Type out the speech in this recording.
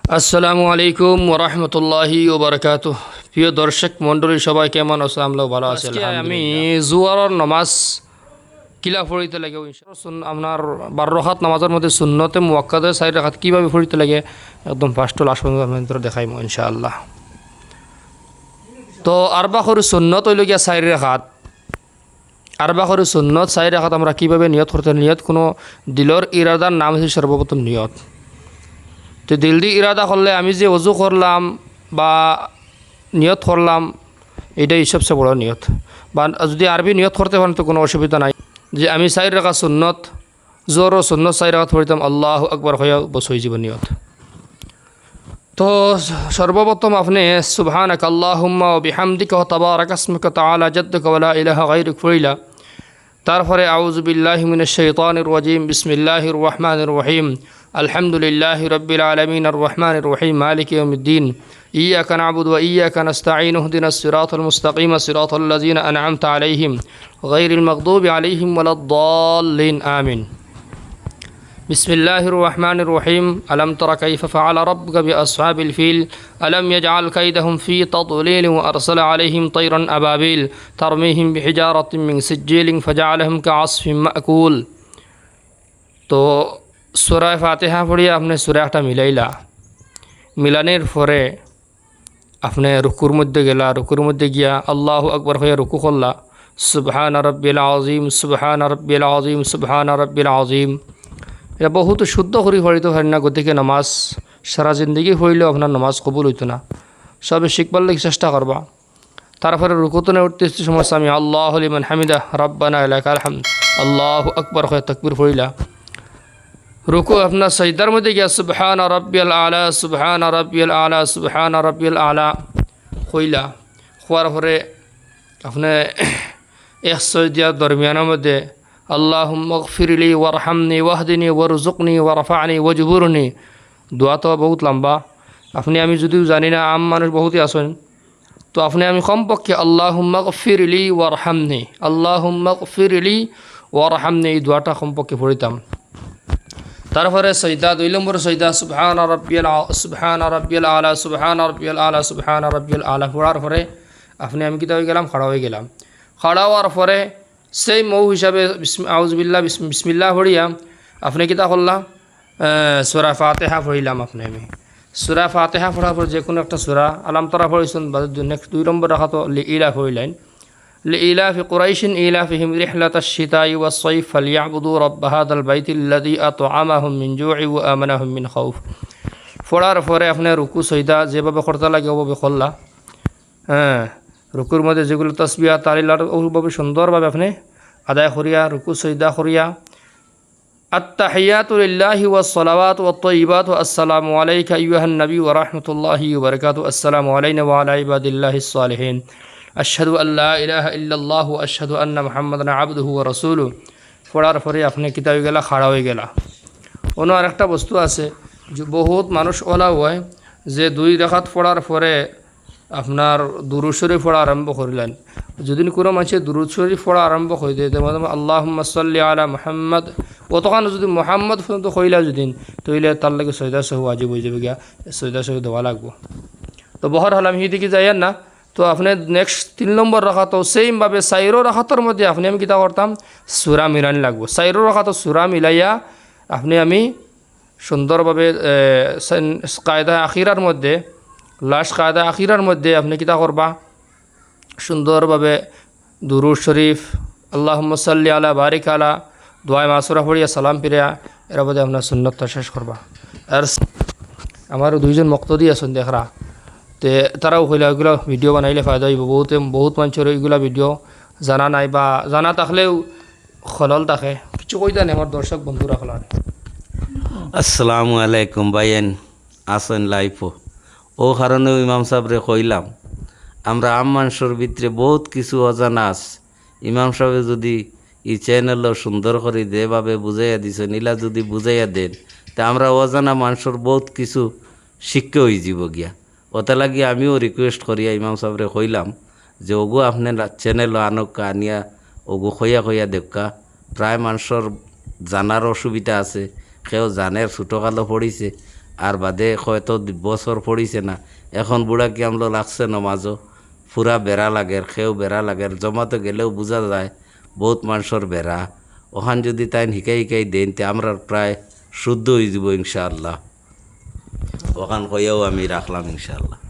আসসালামু আলাইকুম ওরহমতুল্লাহি ওবরকাতুহ। প্রিয় দর্শক মণ্ডলী সবাই কেমন আছো? আমরাও ভালো আছি আমি জুয়ারর নমাজ কিলা পড়িতে লাগে আপনার 12 রাকাত নামাজের মধ্যে সুন্নতে মুয়াক্কাদে 4 রাকাত কীভাবে পড়িতে লাগে একদম ফার্স্ট লাস্ট পর্যন্ত দেখাইম ইনশাআল্লাহ। তো আরবা করে সুন্নত হইল গিয়া 4 রাকাত। আরবা করে সুন্নত 4 রাকাত আমরা কীভাবে নিয়ত করতে, নিয়ত কোনো দিলর ইরাদার নাম হচ্ছে সর্বপ্রথম নিয়ত। তো দিল দিয়ে ইরাদা করলে আমি যে অজু করলাম বা নিয়ত করলাম এটাই সবচেয়ে বড় নিয়ত। বা যদি আরবি নিয়ত করতে পারেন তো কোনো অসুবিধা নাই, যে আমি 4 রাকাত সুন্নত জোর ও সুন্নত 4 রাকাত পড়িতাম, আল্লাহু আকবার হইয়া বস হয়ে যাব নিয়ত। তো সর্বপ্রথম আপনি সুবহানাকা আল্লাহুম্মা ওয়া বিহামদিকা ওয়া তাবারাকা ইসমুকা তাআলা জাদ্দুকা ওয়া লা ইলাহা গায়রুক পড়িলা। তারপরে আউযু বিল্লাহি মিনাশ শাইতানির রাজিম, বিসমিল্লাহির রহমানির রহিম, আলহামদুলিল্লাহি রাব্বিল আলামিন আর রহমানির রহিম মালিকি ইয়াউমিদ্দিন, ইয়্যাকা না'বুদু ওয়া ইয়্যাকা নাস্তাঈন ইহদিনাস সিরাতাল মুস্তাকিম সিরাতাল লাযিনা আন'আমতা আলাইহিম গায়রিল মাগদুবি আলাইহিম ওয়ালাদ-দাল্লিন আমিন। বিসমিল্লাহির রহমানির রহিম, আলাম তারা কাইফা ফাআলা রাব্বুকা বিআসহাবিল ফিল আলাম ইয়াজআল কাইদাহুম ফি তাদলিল ওয়া আরসালা আলাইহিম তায়রান আবাবিল তারমিহিম বিহিজারাতিন মিন সিজ্জিলিন ফাজআলাহুম কাআসফিন মাকুল। তো সূরা ফাতিহা পড়িয়া আপনি সূরাটা মিলাইলা, মিলানের পরে আপনি রুকুর মধ্যে গেলা, রুকুর মধ্যে গিয়া আল্লাহু আকবার হইয়া রুকু করলা, সুবহান রাব্বিল আযীম সুবহান রাব্বিল আযীম সুবহান রাব্বিল আযীম। এটা বহুত শুদ্ধ করে পড়িতে পারি না, গতিকে নামাজ সারা জিন্দগি হইলেও আপনার নামাজ কবুল হইতো না। সবে শিখবার লাগি চেষ্টা করবা। তারপরে রুকুতনে উঠতে সময় আমি আল্লাহু লিমান হামিদা রাব্বানা লাকাল হামদ আল্লাহু আকবার হয়ে তাকবীর পড়িলা। রুকু আপনার সাজদার মধ্যে গিয়া সুবহান রাব্বিয়াল আলা সুবহান রাব্বিয়াল আলা সুবহান রাব্বিয়াল আলা হইলা। হওয়ার পরে আপনি এক সজদার দরমিয়ানের মধ্যে আল্লাহুম্মা গফিরলি ওয়ারহামনি ওয়াহদিনি ওয়ারযুকনি ওয়ারফা'নি ওয়াজবুরনি। দোয়া তো বহুত লম্বা, আপনি আমি যদিও জানি না, আম মানুষ বহুতই আছেন, তো আপনি আমি কমপক্ষে আল্লাহুম্মা গফিরলি ওয়ারহামনি আল্লাহুম্মা গফিরলি ওয়ারহামনি এই দোয়াটা কমপক্ষে পড়িতাম। তারপরে সজদা 2 নম্বর সজদা সুবহান রাব্বিয়াল আলা সুবহান রাব্বিয়াল আলা সুবহান রাব্বিয়াল আলা পড়ার পরে আপনি আমি কিতা হয়ে গেলাম, খাড়া হয়ে গেলাম। খাড়া হওয়ার পরে সেই মৌ হিসাবে আউযুবিল্লাহ বিসমিল্লাহ পড়িয়া আপনি কিতা করলাম, সূরা ফাতিহা পড়িলাম। আপনি আমি সূরা ফাতিহা পড়ার পর যে কোনো একটা সূরা আলাম তারা পড়িছেন, নেক্সট 2 নম্বর রাখাতো লিইলা পড়িলেন, লিইলাফি কুরাইশিন ইলাফিহিম রিহলাতাশ শিতাই ওয়াস সাইফ ফালিয়াবুদু রাব্ব হাযাল বাইতিল্লাযী আত'আমাহুম মিন জু'ইন ওয়া আমানাহুম মিন খাউফ। পড়ার পরে আপনি রুকু সজদা যেভাবে করতে লাগে ওভাবে করলা। রুকুর মধ্যে যেগুলো তাসবিহ তাহলিল ওইভাবে সুন্দরভাবে আপনি আদায় করিয়া রুকু সজদা করিয়া আত্তাহিয়াতু লিল্লাহি ওয়াস সালাওয়াতু ওয়াত তাইয়্যিবাতু আসসালামু আলাইকা আইয়ুহান নবী ওয়া রাহমাতুল্লাহি ওয়া বারাকাতুহু আসসালামু আলাইনা ওয়া আলা ইবাদিল্লাহিস সালিহিন আশহাদু আল্লা ইলাহা ইল্লাল্লাহু ওয়া আশহাদু আন্না মুহাম্মাদান আবদুহু ওয়া রাসূলুহু। পড়ার পরে আপনি কিতা হয়ে গেলা, খাড়া হয়ে গেলা। অন্য আরেকটা বস্তু আছে যে বহুত মানুষ ওলা হয় যে 2 রাকাত পড়ার পরে আপনার দুরূদ শরীফ পড়া আরম্ভ করিলেন। যদি কোনো মানুষের দুরূদ শরীফ পড়া আরম্ভ করে দেয় তেমন আল্লাহুম্মা সাল্লি আলা মুহাম্মদ অতখান যদি মুহাম্মদ পর্যন্ত কইলা যদি তইলে তার লাগে সজদা সহ ওয়াজিব হয়ে যাবে গিয়া, সজদা সহ দেওয়া লাগবো। তো বহর হল আমি দিকে যাইয়েন না। তো আপনি নেক্সট 3 নম্বর রাখাতো সেইমভাবে 4 রাখাতর মধ্যে আপনি আমি কিতা করতাম, সূরা মিলানি লাগবো। 4 রাখাতো সূরা মিলাইয়া আপনি আমি সুন্দরভাবে কায়দা আখিরার মধ্যে লাস্ট কায়দা আখিরার মধ্যে আপনি কিতা করবা, সুন্দরভাবে দুরূদ শরীফ আল্লাহুম্মা সাল্লি আলা বারিক আলা দোয়া মাসুরা পড়িয়া সালাম ফিরিয়া এর মধ্যে আপনার সুন্নতটা শেষ করবা। আর আমার 2জন মুক্তদি আছেন দেখরা, তে তারাও কইলা ওইগুলো ভিডিও বানাইলে ফায়দা হইব। বহুত মানুষের ওইগুলা ভিডিও জানা নাই বা জানা থাকলেও খলল থাকে, কিছু কইতা নেই আমার দর্শক বন্ধুরা খোলা। আসসালামু আলাইকুম ভাইয়েন, আসেন লাইফও ও কারণেও ইমাম সাহেবরে কইলাম আমরা আম মানুষের ভিতরে বহুত কিছু অজানা আছে। ইমাম সাহেব যদি এই চ্যানেলও সুন্দর করে যেভাবে বুঝাইয়া দিছেন ইলা যদি বুঝাইয়া দেন তা আমরা অজানা মানুষের বহুত কিছু শিক্ষা হয়ে যাব গিয়া। ওটা লাগি আমিও রিকোয়েস্ট করিয়া ইমাম সাহেবরে কইলাম যে ওগো আপনার চ্যানেল আনকা আনিয়া ওগো খইয়া খইয়া দেখা। প্রায় মানুষের জানার অসুবিধা আছে, কেউ জানের ছোটোকালো পড়িছে আর বাদে হয়তো বছর পড়িছে না এখন বুড়া কি আমলো লাগছে নমাজও পুরা বেড়া লাগে খেও বেড়া লাগে জমাতে গেলেও বোঝা যায় বহুত মানুষের বেড়া ওখান যদি তাই শিকাই দেন তে আমরা প্রায় শুদ্ধ হয়ে যাব ইনশাআল্লাহ ওখান কইয়াও আমি রাখলাম ইনশাআল্লাহ